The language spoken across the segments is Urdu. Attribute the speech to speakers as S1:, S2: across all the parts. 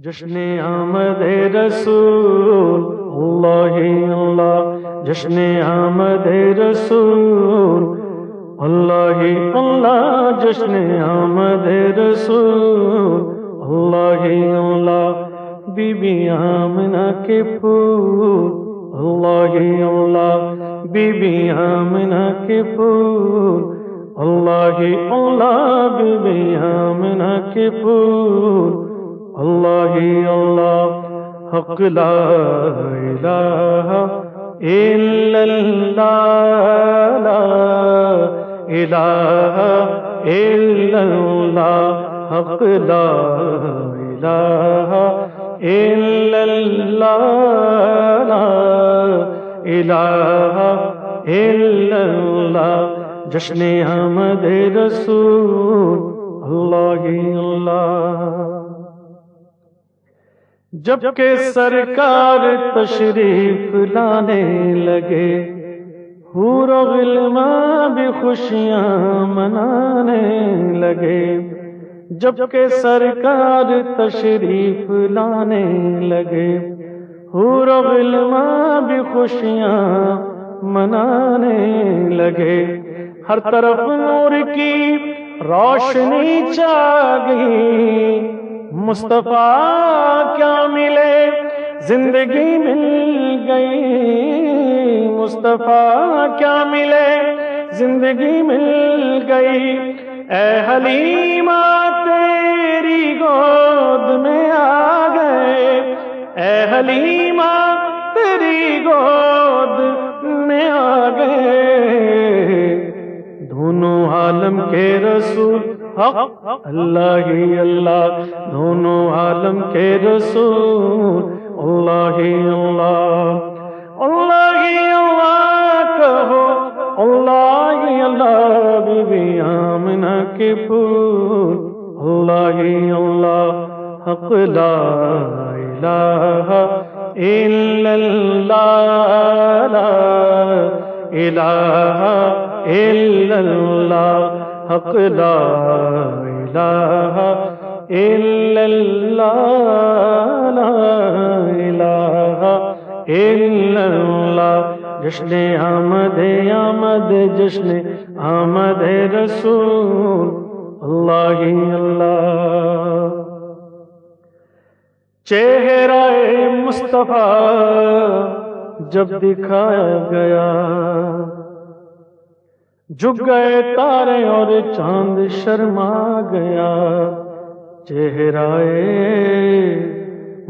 S1: جشن آمد رسول اللہ اللہ، جشن آمد رسول اللہ اللہ، جشن آمد رسول اللہ اللہ، بی بی آمنہ کے پھول اللہ اللہ، بی بی آمنہ کے پھول اللہ اللہ، بی بی آمنہ کے پھول اللہ اللہ، حق لا الہ الا اللہ، لا الہ الا اللہ، حق لا الہ الا اللہ، لا الہ الا اللہ، جشن آمد رسول اللہ اللہ۔ جب کہ سرکار تشریف لانے لگے، حور و غلمان بھی خوشیاں منانے لگے، جب کہ سرکار تشریف لانے لگے، حور و غلمان بھی خوشیاں منانے لگے، ہر طرف نور کی روشنی چھا گئی، مصطفیٰ کیا ملے زندگی مل گئی، مصطفیٰ کیا ملے زندگی مل گئی، اے حلیمہ تیری گود میں آ گئے، اے حلیمہ تیری گود میں آ گئے، دونوں عالم کے رسول حق اللہ ہی اللہ، دونوں عالم کے رسول اللہ ہی اللہ، اللہ ہی اللہ کہو، اللہ ہی اللہ، بی بی آمنہ کے پھول اللہ ہی اللہ، حق لا الہ الا اللہ، لا الہ الا اللہ، حق لا الہ الا اللہ، لا الہ الا اللہ، جشن آمد آمد، جشن آمد رسول اللہ اللہ۔ چہرہ مصطفیٰ جب دکھایا گیا، جھک گئے تارے اور چاند شرما گیا، چہرہ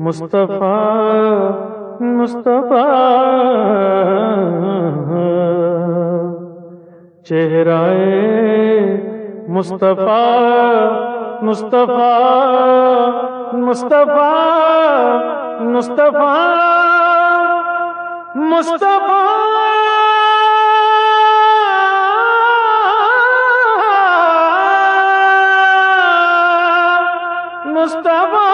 S1: مصطفیٰ مصطفیٰ، چہرہ مصطفیٰ مصطفیٰ مصطفیٰ مصطفیٰ مصطفیٰ، مصطفیٰ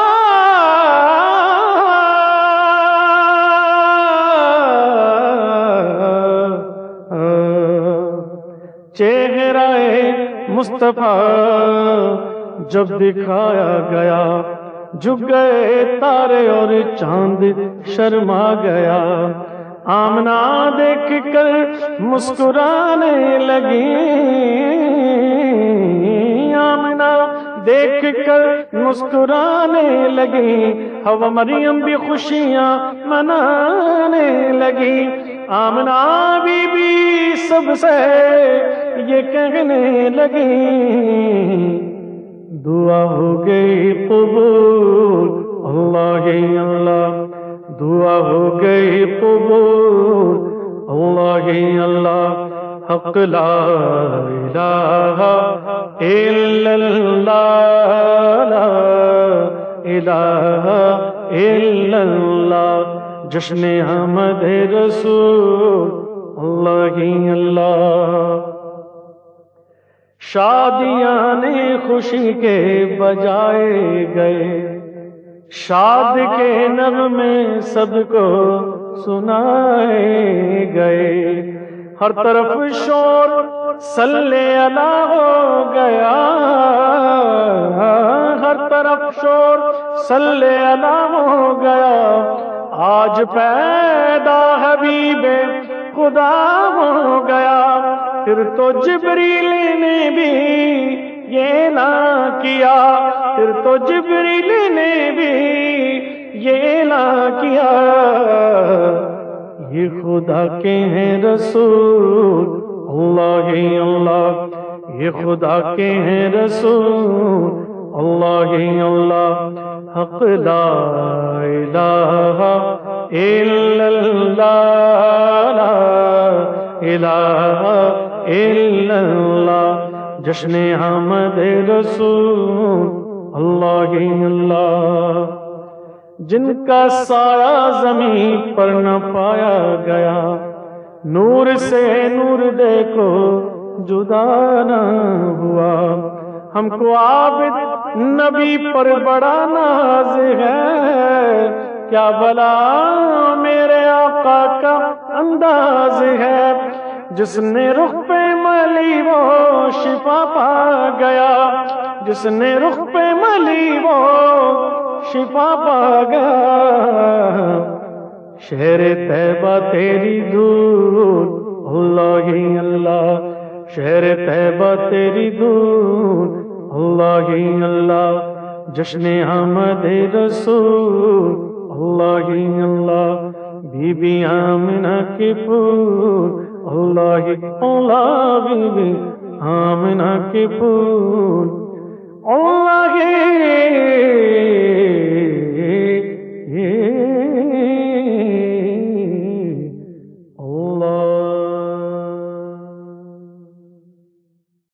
S1: چہرہ مصطفیٰ جب دکھایا گیا، جھک گئے تارے اور چاند شرما گیا، آمنہ دیکھ کر مسکرانے لگی، آمنہ دیکھ کر مسکرانے لگی، حوا مریم بھی خوشیاں منانے لگی، آمنہ بی بی سب سے یہ کہنے لگی، دعا ہو گئی قبول اللہ اللہ، دعا ہو گئی قبول اللہ اللہ، حق لا الہ الا اللہ، لا الہ الا اللہ، جشن آمد رسول اللہ اللہ۔ شادیاں نے خوشی کے بجائے گئے، شاد کے نغمے سب کو سنائے گئے، ہر طرف شور صلی اللہ ہو گیا، ہر طرف شور صلی اللہ ہو گیا، آج پیدا حبیب خدا ہو گیا۔ پھر تو جبریل نے بھی یہ نہ کیا، پھر تو جبریل نے بھی یہ نہ کیا، یہ خدا کے ہیں رسول اللہ ہی اللہ، یہ خدا کے ہیں رسول اللہ ہی اللہ۔ حق لا الہ الا اللہ، لا الہ الا اللہ، جشن آمد رسول اللہ ہی اللہ۔ جن کا سایہ زمین پر نہ پایا گیا، نور سے نور دیکھو جدا نہ ہوا، ہم کو عابد نبی پر بڑا ناز ہے، کیا بلا میرے آقا کا انداز ہے، جس نے رخ پہ ملی وہ شفا پا گیا، جس نے رخ پہ ملی وہ شفا پا گیا۔ شہر طیبہ تیری دھول اللہ ہی اللہ، شہر طیبہ تیری دھول اللہ ہی اللہ، جشن آمد رسول اللہ ہی اللہ، بی بی آمنہ کے پھول اللہ ہی اللہ، بی بی آمنہ کے پھول اللہ ہی